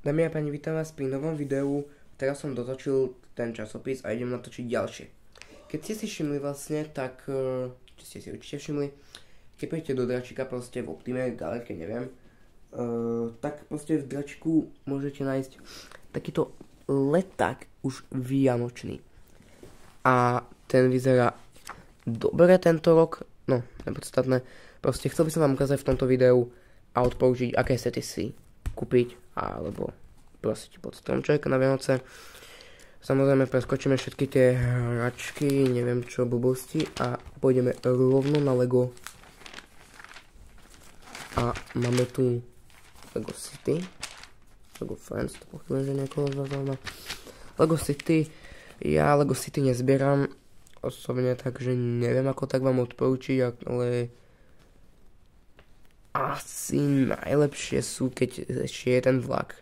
Dámy a páni, vítam vás pri novom videu. Teraz som dotočil ten časopis a idem natočiť ďalšie. Keď ste si všimli vlastne, tak, či ste si určite všimli, keď pôjdete do Dračika proste v Optime, Galerke, neviem, tak proste v Dračiku môžete nájsť takýto leták už vianočný. A ten vyzerá dobre tento rok, no, nepodstatné. Proste chcel by som vám ukázať v tomto videu a odporúčiť, aké sety si kúpiť, alebo prosiť pod stromček na Vianoce. Samozrejme preskočíme všetky tie hračky, neviem čo, blbosti a pôjdeme rovno na Lego. A máme tu Lego City, Lego Friends, to pochýlim, že niekoho zaujíma. Lego City, ja Lego City nezbieram osobne, takže neviem ako tak vám odporúčiť, ale asi najlepšie sú, keď ešte je ten vlak.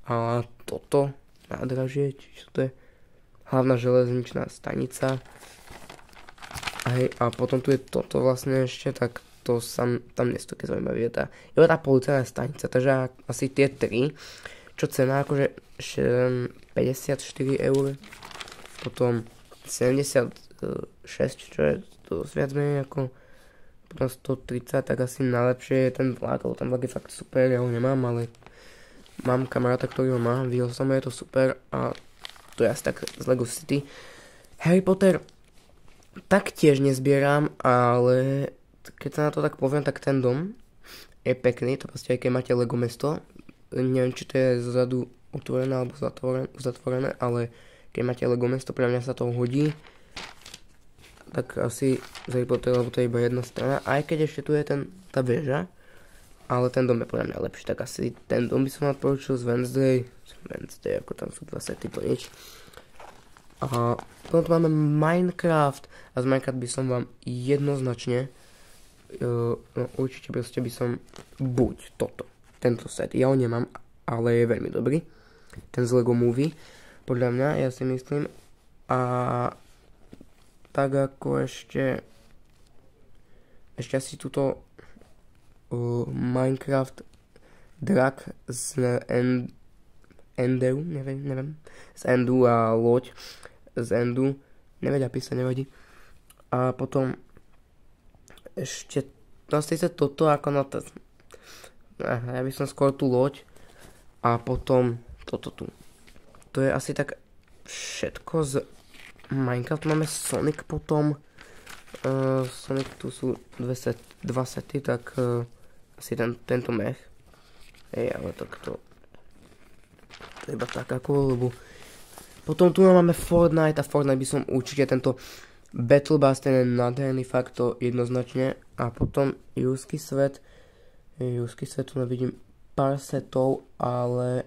A toto nádražie, čiže to je hlavná železničná stanica. A potom tu je toto vlastne ešte, tak to tam nie sú také zaujímavé. Je tá policajná stanica, takže asi tie tri, čo cena akože 54 eur, potom 76, čo je dosť viac menej ako potom 130, tak asi najlepšie je ten vlak, lebo ten vlak je fakt super, ja ho nemám, ale mám kamaráta, ktorý ho má, vyhol som, je to super a to je asi tak z Lego City. Harry Potter taktiež nezbieram, ale keď sa na to tak poviem, tak ten dom je pekný, to proste aj keď máte Lego mesto, neviem či to je zozadu otvorené alebo zatvorené, ale keď máte Lego mesto, pre mňa sa to hodí. Tak asi z Harry Potter, lebo to je iba jedna strana, aj keď ešte tu je tá väža, ale ten dom je podľa mňa lepší, tak asi ten dom by som odporúčil z Wednesday, ako tam sú dva sety po nič. A potom tu máme Minecraft a z Minecraft by som vám jednoznačne, určite proste by som buď tento set, ja ho nemám, ale je veľmi dobrý, ten z Lego Movie, podľa mňa, ja si myslím, a tak ako ešte asi túto Minecraft drak z Endu, neviem, z Endu a loď z Endu, nevedia písať, nevadí. A potom ešte, no síce toto ako na to, ja by som skôr tú loď a potom toto tu. To je asi tak všetko z Minecraft. Máme Sonic potom. Sonic, tu sú dva sety, tak asi tento mech. Ale tak to je iba tak ako, lebo potom tu máme Fortnite a Fortnite by som určite tento Battle Bus, ten je nádherný, fakt to jednoznačne. A potom Jurský svet. Jurský svet, tu nevidím pár setov, ale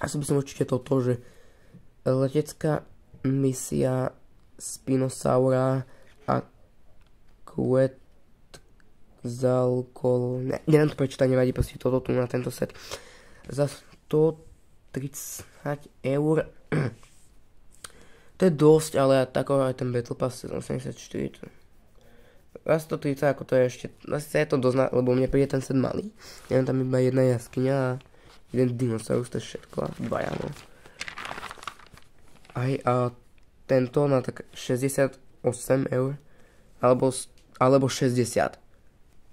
asi by som určite toto, že letecká misia Spinosaura a Quetzalcoatl, neviem to prečítať, nevadí, proste toto tu na tento set za 130 eur. To je dosť, ale tako aj ten Battle Pass 84, za 130, ako to je ešte, asi je to dosť, lebo mne príde ten set malý, neviem, tam iba jedna jaskyňa a jeden dinosaurus, to je všetko, dvaja, no. A tento na tak 68 eur, alebo 60.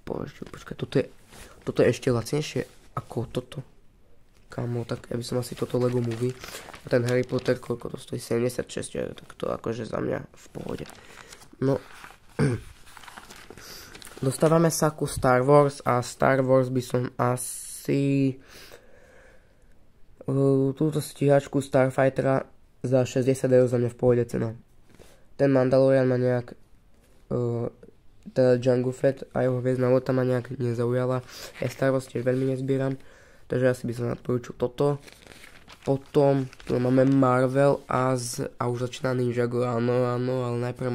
Počkaj, toto je ešte lacnejšie ako toto. Kamo, tak ja by som asi toto Lego Movie. A ten Harry Potter, koľko to stojí? 76 eur, tak to akože za mňa v pohode. No, dostávame sa ku Star Wars a Star Wars by som asi túto stíhačku Starfightera za 60 eur za mňa v pohode cena. Ten Mandalorian ma nejak, teda Jango Fett a jeho hviezdna loď ma nejak nezaujala. Ja Star Wars tiež veľmi nezbieram, takže asi by som odporúčil toto. Potom tu máme Marvel a už začína Ninjago, áno, ale najprv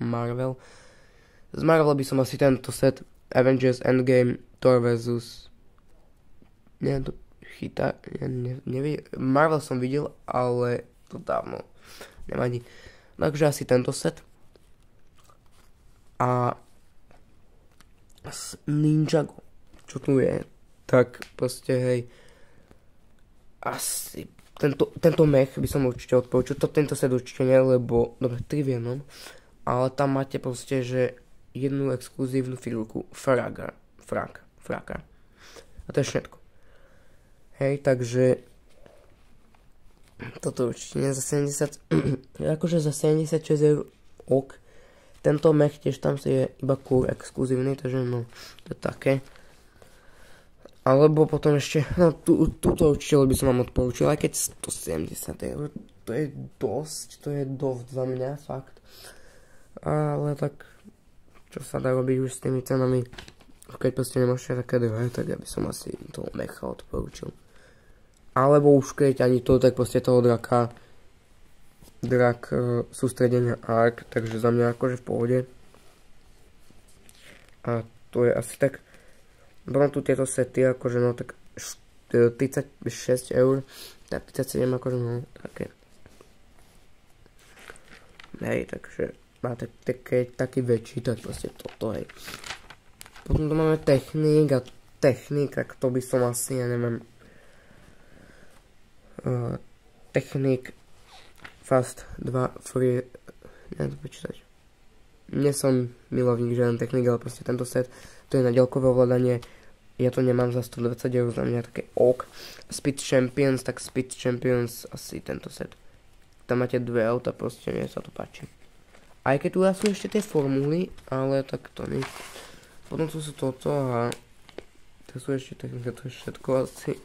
Marvel. Z Marvel by som asi tento set Avengers Endgame Thor vs. Neviem to chytá, neviem, Marvel som videl, ale to dávno, nevadí. Takže asi tento set. A Ninjago, čo tu je? tak proste hej, asi tento mech by som určite odporúčil, tento set určite nie, lebo, dobre, 3 v jednom, ale tam máte proste, že jednu exkluzívnu figurku Fraka. A to je všetko. Hej, takže toto určite nie za 70, akože za 76 eur ok. Tento mech tiež tam si je iba core exkluzívny, takže no, to je také. Alebo potom ešte, no túto určite by som vám odporúčil, aj keď 170 eur, to je dosť za mňa, fakt. Ale tak, čo sa dá robiť už s tými cenami, keď proste nemôžete také drahé, tak ja by som asi toho mecha odporúčil. Alebo už keď ani to, tak proste toho drak sústredenia ARK, takže za mňa akože v pohode. A to je asi tak, potom tu tieto sety, akože no tak 36 eur, tak 37 akože no také. Hej, takže máte taký väčší, tak proste toto, hej. Potom tu máme technik, tak to by som asi, ja neviem, technik Fast 2 Free, neviem to prečítať. Nie som milovník žiaden technik, ale proste tento set, to je na diaľkové ovládanie, ja to nemám za 120 eur, za mňa také ok. Speed Champions, tak Speed Champions, asi tento set. Tam máte dve auta, proste mne sa to páči. Aj keď tu sú ešte tie formuly, ale tak to nič. Potom tu sú toto a to sú ešte technika, to je všetko asi.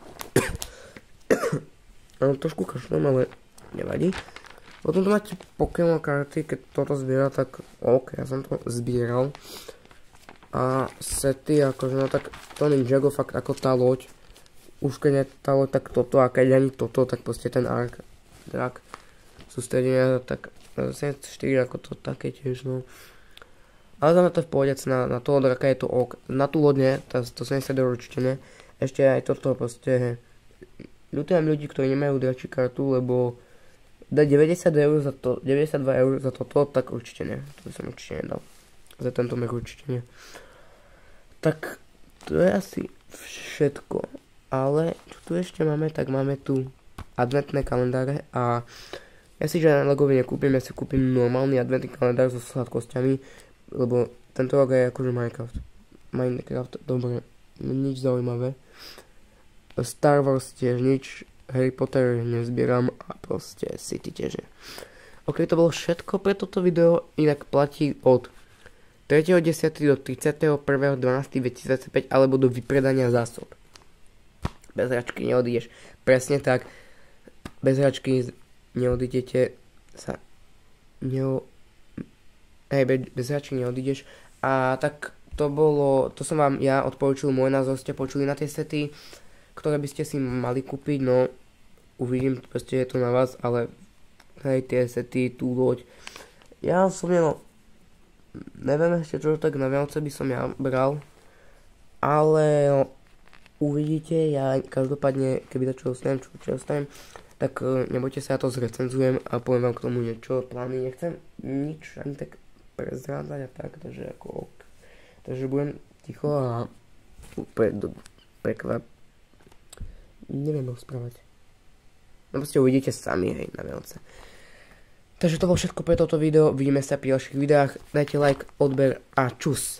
Áno, trošku kašlem, ale nevadí. Potom tu máte Pokémon karty, keď toto zbiera, tak ok, ja som to zbieral. A sety, akože no tak to Ninjago fakt ako tá loď. Už keď je tá loď, tak toto, a keď ani toto, tak proste ten ARK drak sústredenia, tak 74 ako to také tiež, no. Ale za mňa to je v pohode, na toho draka je to ok. Na tú loď nie, to 70 eur určite nie. Ešte aj toto proste, ľutujem ľudí, ktorí nemajú dračí kartu, lebo dať 90 eur za to, 92 eur za toto, tak určite nie. To by som určite nedal. Za tento mech určite nie. Tak to je asi všetko. Ale čo tu ešte máme, tak máme tu adventné kalendáre a ja si žiadne Legovi nekúpim, ja si kúpim normálny adventný kalendár so sladkosťami, lebo tento rok je akože Minecraft, dobre, nič zaujímavé. Star Wars tiež nič, Harry Potter nezbieram a proste City tiež nie. Ok, to bolo všetko pre toto video, inak platí od 3.10. do 31.12.2025 alebo do vypredania zásob. Bez hračky neodídeš. Presne tak. Bez hračky neodídete sa... bez hračky neodídeš. A tak to bolo... To som vám ja odporúčil, môj názor ste počuli na tie sety, ktoré by ste si mali kúpiť, no uvidím, proste je to na vás, ale hej, tie sety, tú loď. Ja osobne, no neviem ešte čo, tak na Vianoce by som ja bral, ale no, uvidíte, ja každopádne, keby to čo dostanem, tak nebojte sa, ja to zrecenzujem a poviem vám k tomu niečo, plány, nechcem nič ani tak prezrádzať a tak, takže ako ok. Takže budem ticho a neviem rozprávať. No proste uvidíte sami, hej, na Vianoce. Takže to bolo všetko pre toto video, vidíme sa pri ďalších videách, dajte like, odber a čus.